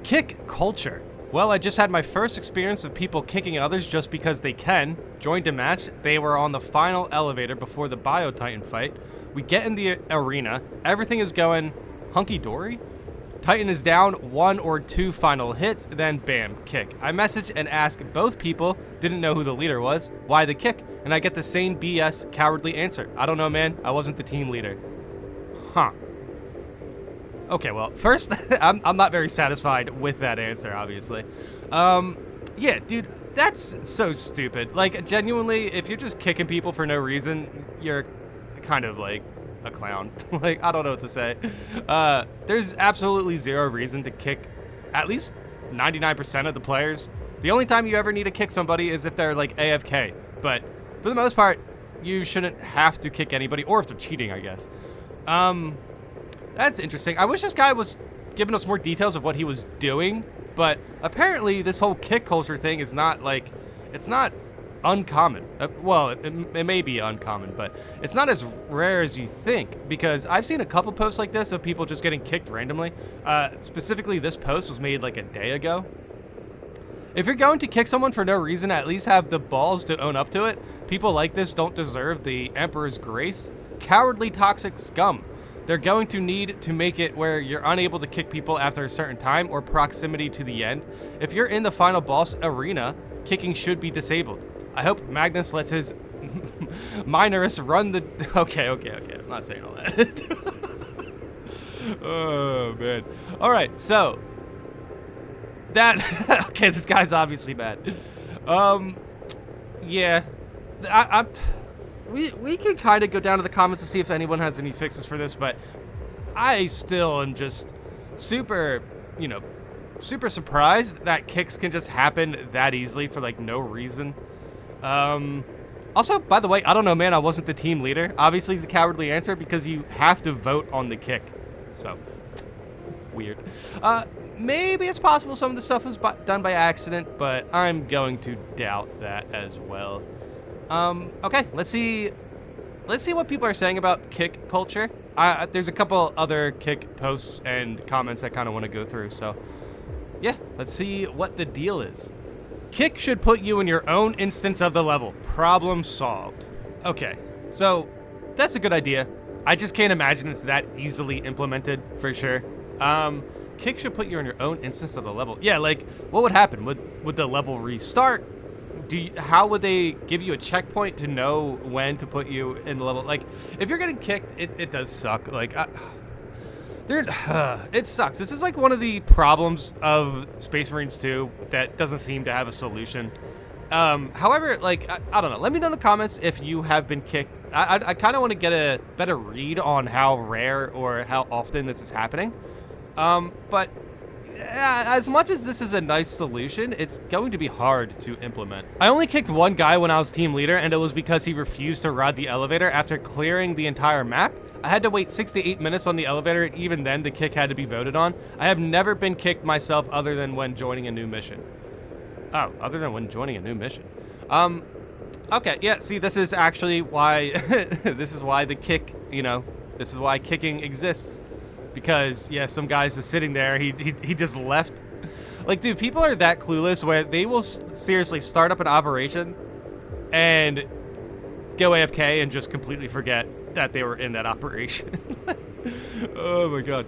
Kick culture. Well, I just had my first experience of people kicking others just because they can. Joined a match. They were on the final elevator before the Bio Titan fight. We get in the arena. Everything is going hunky-dory. Titan is down 1 or 2 final hits, then bam, kick. I message and ask both people, didn't know who the leader was, why the kick? And I get the same BS cowardly answer. I don't know, man. I wasn't the team leader. Huh. Okay, well, first, I'm not very satisfied with that answer, obviously. Yeah, dude, that's so stupid. Like, genuinely, if you're just kicking people for no reason, you're kind of, like, a clown. Like, I don't know what to say. There's absolutely zero reason to kick at least 99% of the players. The only time you ever need to kick somebody is if they're, like, AFK. But, for the most part, you shouldn't have to kick anybody, or if they're cheating, I guess. That's interesting. I wish this guy was giving us more details of what he was doing, but apparently this whole kick culture thing is not, like, it's not uncommon. Well, it may be uncommon, but it's not as rare as you think, because I've seen a couple posts like this of people just getting kicked randomly. Specifically, this post was made like a day ago. If you're going to kick someone for no reason, at least have the balls to own up to it. People like this don't deserve the Emperor's grace. Cowardly toxic scum. They're going to need to make it where you're unable to kick people after a certain time or proximity to the end. If you're in the final boss arena, kicking should be disabled. I hope Magnus lets his Minorus run the... Okay. I'm not saying all that. Oh, man. All right, so... That... Okay, this guy's obviously mad. Yeah. We can kind of go down to the comments to see if anyone has any fixes for this, but I still am just super, super surprised that kicks can just happen that easily for, like, no reason. Also, by the way, I don't know, man, I wasn't the team leader. Obviously, it's a cowardly answer because you have to vote on the kick. So, weird. Maybe it's possible some of the stuff was done by accident, but I'm going to doubt that as well. Okay, let's see what people are saying about kick culture. There's a couple other kick posts and comments I kind of want to go through, so yeah, let's see what the deal is. Kick should put you in your own instance of the level. Problem solved. Okay, so that's a good idea. I just can't imagine it's that easily implemented for sure. Kick should put you in your own instance of the level. Yeah, like, what would happen? Would the level restart? How would they give you a checkpoint to know when to put you in the level? Like, if you're getting kicked, it does suck. Like, it sucks. This is like one of the problems of Space Marines 2 that doesn't seem to have a solution. However, like, I don't know. Let me know in the comments if you have been kicked. I kind of want to get a better read on how rare or how often this is happening. But as much as this is a nice solution, it's going to be hard to implement. I only kicked one guy when I was team leader, and it was because he refused to ride the elevator after clearing the entire map. I had to wait 6 to 8 minutes on the elevator, and even then, the kick had to be voted on. I have never been kicked myself other than when joining a new mission. Oh, other than when joining a new mission. Okay, yeah, see, this is actually why, this is why the kick, this is why kicking exists. Because, yeah, some guy's just sitting there, he just left. Like, dude, people are that clueless where they will seriously start up an operation and go AFK and just completely forget that they were in that operation. Oh my god.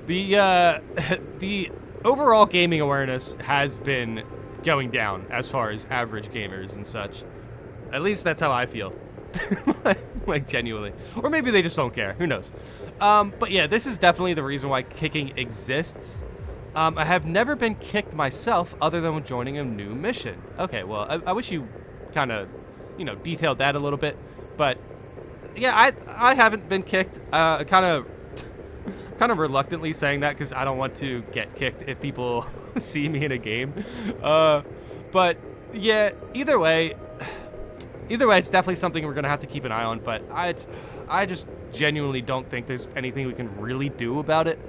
The overall gaming awareness has been going down as far as average gamers and such. At least that's how I feel. Like, genuinely. Or maybe they just don't care. Who knows? But yeah, this is definitely the reason why kicking exists. I have never been kicked myself other than when joining a new mission. Okay, well, I wish you kind of, detailed that a little bit. But yeah, I haven't been kicked. Kind of reluctantly saying that because I don't want to get kicked if people see me in a game. But yeah, either way, it's definitely something we're gonna have to keep an eye on. But I just genuinely don't think there's anything we can really do about it.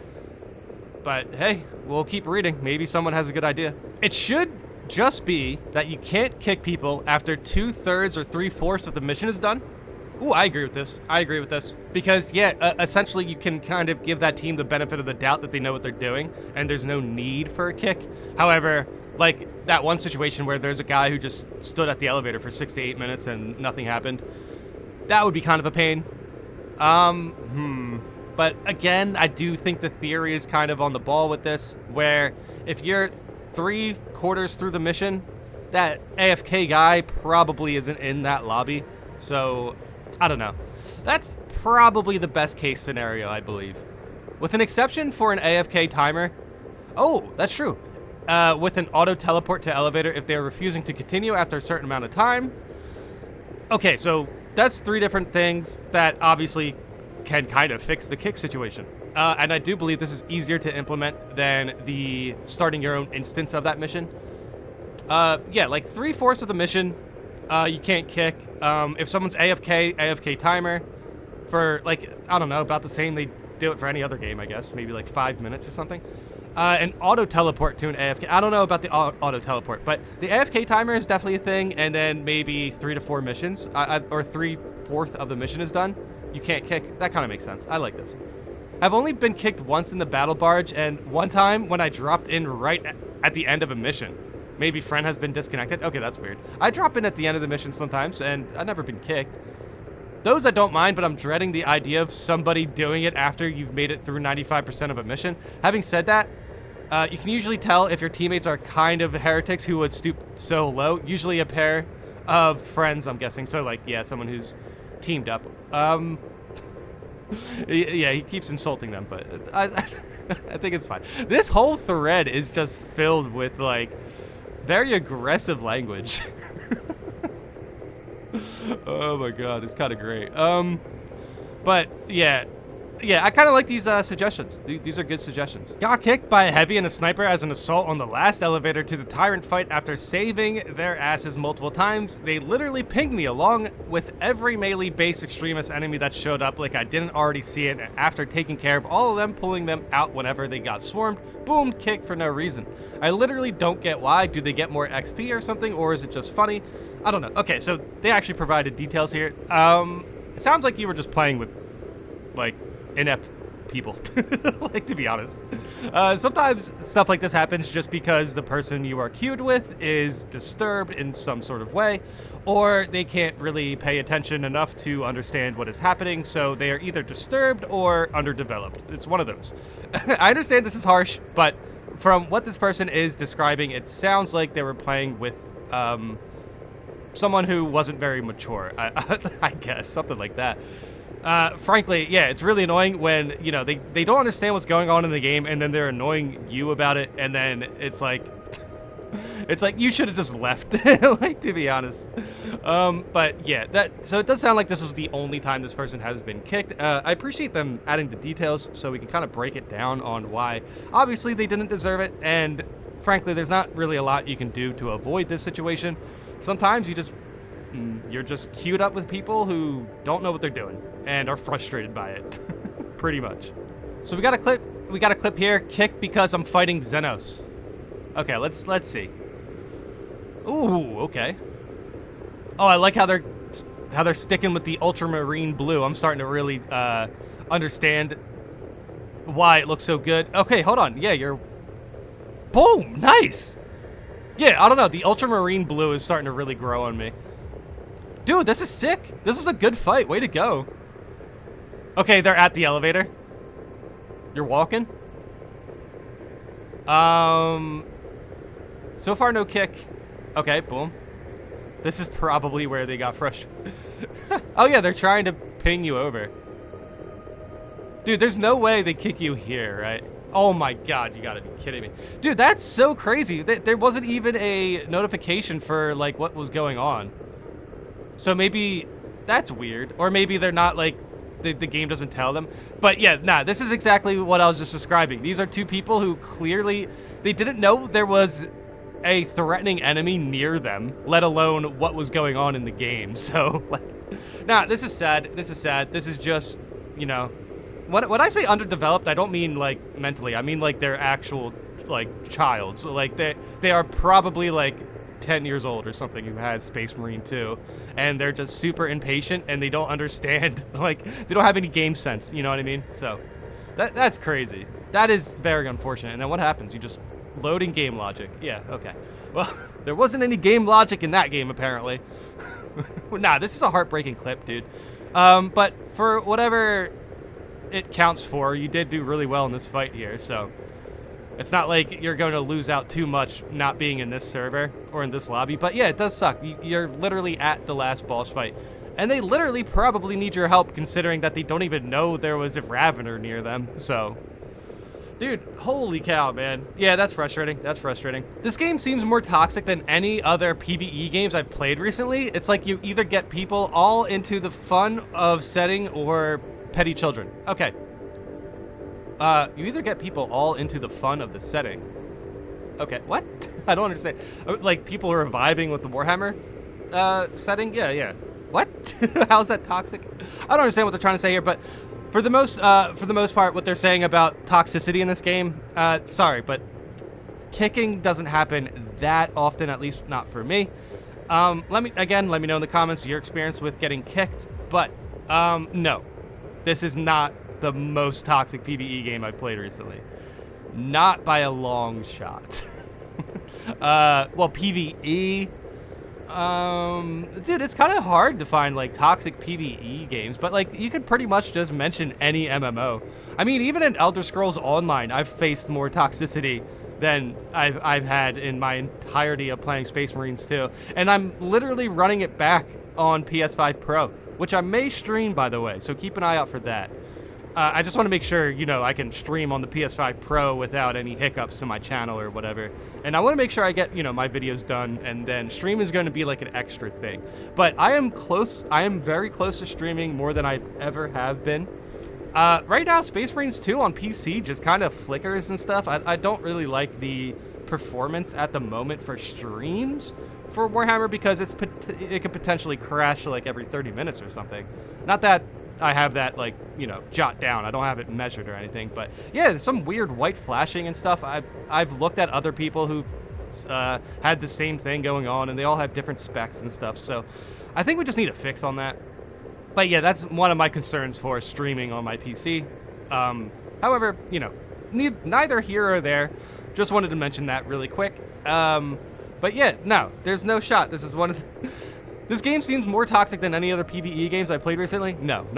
But hey, we'll keep reading. Maybe someone has a good idea. It should just be that you can't kick people after 2/3 or 3/4 of the mission is done. Ooh, I agree with this. I agree with this. Because, yeah, essentially you can kind of give that team the benefit of the doubt that they know what they're doing, and there's no need for a kick. However, like that one situation where there's a guy who just stood at the elevator for 6 to 8 minutes and nothing happened, that would be kind of a pain. But again, I do think the theory is kind of on the ball with this, where if you're 3/4 through the mission, that AFK guy probably isn't in that lobby. So, I don't know. That's probably the best case scenario, I believe. With an exception for an AFK timer. Oh, that's true. With an auto teleport to elevator if they're refusing to continue after a certain amount of time. Okay, so that's 3 different things that obviously can kind of fix the kick situation. And I do believe this is easier to implement than the starting your own instance of that mission. Yeah, like 3/4 of the mission, you can't kick. If someone's AFK timer for like, I don't know, about the same they do it for any other game, I guess. Maybe like 5 minutes or something. An auto teleport to an AFK. I don't know about the auto teleport, but the AFK timer is definitely a thing. And then maybe 3 to 4 missions, or 3/4 of the mission is done. You can't kick. That kind of makes sense. I like this. I've only been kicked once in the battle barge, and one time when I dropped in right at the end of a mission. Maybe friend has been disconnected. Okay, that's weird. I drop in at the end of the mission sometimes, and I've never been kicked. Those I don't mind, but I'm dreading the idea of somebody doing it after you've made it through 95% of a mission. Having said that, you can usually tell if your teammates are kind of heretics who would stoop so low. Usually a pair of friends, I'm guessing. So, like, yeah, someone who's teamed up. Yeah, he keeps insulting them, but I think it's fine. This whole thread is just filled with, like, very aggressive language. Oh my god, it's kind of great. But yeah, I kind of like these suggestions. These are good suggestions. Got kicked by a heavy and a sniper as an assault on the last elevator to the tyrant fight after saving their asses multiple times. They literally pinged me along with every melee base extremist enemy that showed up like I didn't already see it, and after taking care of all of them, pulling them out whenever they got swarmed, boom, kicked for no reason. I literally don't get why. Do they get more XP or something, or is it just funny? I don't know. Okay, so they actually provided details here. It sounds like you were just playing with, like, inept people, like, to be honest. Sometimes stuff like this happens just because the person you are queued with is disturbed in some sort of way, or they can't really pay attention enough to understand what is happening, so they are either disturbed or underdeveloped. It's one of those. I understand this is harsh, but from what this person is describing, it sounds like they were playing with someone who wasn't very mature, I guess, something like that. Frankly, yeah, it's really annoying when, you know, they don't understand what's going on in the game, and then they're annoying you about it, and then it's like, it's like, you should have just left, like, to be honest. But yeah, so it does sound like this was the only time this person has been kicked. I appreciate them adding the details so we can kind of break it down on why. Obviously, they didn't deserve it, and frankly, there's not really a lot you can do to avoid this situation. Sometimes you're just queued up with people who don't know what they're doing and are frustrated by it. Pretty much. So we got a clip here, kicked because I'm fighting Xenos. Okay, let's see. Ooh, okay. Oh, I like how they're sticking with the ultramarine blue. I'm starting to really understand why it looks so good. Okay, hold on. Yeah, you're boom, nice. Yeah, I don't know. The ultramarine blue is starting to really grow on me. Dude, this is sick. This is a good fight. Way to go. Okay, they're at the elevator. You're walking? So far, no kick. Okay, boom. This is probably where they got fresh. Oh, yeah, they're trying to ping you over. Dude, there's no way they kick you here, right? Oh my god, you gotta be kidding me. Dude, that's so crazy. There wasn't even a notification for, like, what was going on. So maybe that's weird. Or maybe they're not, like, the game doesn't tell them. But yeah, nah, this is exactly what I was just describing. These are two people who clearly, they didn't know there was a threatening enemy near them, let alone what was going on in the game. So, like, nah, this is sad. This is sad. This is just, you know, when I say underdeveloped, I don't mean, like, mentally. I mean, like, they're actual, like, child. So, like, they are probably, like, 10 years old or something who has Space Marine 2, and they're just super impatient and they don't understand, like, they don't have any game sense, you know what I mean? So that's crazy. That is very unfortunate. And then what happens? You just loading game logic. Yeah, okay. Well, there wasn't any game logic in that game, apparently. Nah, this is a heartbreaking clip, dude. But for whatever it counts for, you did do really well in this fight here, so it's not like you're going to lose out too much not being in this server or in this lobby. But yeah, it does suck. You're literally at the last boss fight, and they literally probably need your help considering that they don't even know there was a Ravener near them. So, dude, holy cow, man. Yeah, that's frustrating. That's frustrating. This game seems more toxic than any other PvE games I've played recently. It's like you either get people all into the fun of setting or petty children. Okay. You either get people all into the fun of the setting. Okay, what? I don't understand. Like, people who are vibing with the Warhammer setting? Yeah. What? How's that toxic? I don't understand what they're trying to say here, but for the most part, what they're saying about toxicity in this game, sorry, but kicking doesn't happen that often, at least not for me. Let me know in the comments your experience with getting kicked, but no. This is not the most toxic PvE game I've played recently. Not by a long shot. Well, PvE, dude, it's kind of hard to find, like, toxic PvE games, but, like, you could pretty much just mention any MMO. I mean, even in Elder Scrolls Online, I've faced more toxicity than I've had in my entirety of playing Space Marines 2, and I'm literally running it back on PS5 Pro, which I may stream, by the way, so keep an eye out for that. I just want to make sure, you know, I can stream on the PS5 Pro without any hiccups to my channel or whatever. And I want to make sure I get, you know, my videos done, and then stream is going to be like an extra thing. But I am close. I am very close to streaming more than I ever have been. Right now, Space Marines 2 on PC just kind of flickers and stuff. I don't really like the performance at the moment for streams for Warhammer because it could potentially crash like every 30 minutes or something. Not that I have that, like, you know, jot down. I don't have it measured or anything, but yeah, there's some weird white flashing and stuff. I've looked at other people who've had the same thing going on, and they all have different specs and stuff. So I think we just need a fix on that. But yeah, that's one of my concerns for streaming on my PC. However, you know, neither here or there. Just wanted to mention that really quick. But yeah, no, there's no shot. This is one of This game seems more toxic than any other PvE games I played recently. No.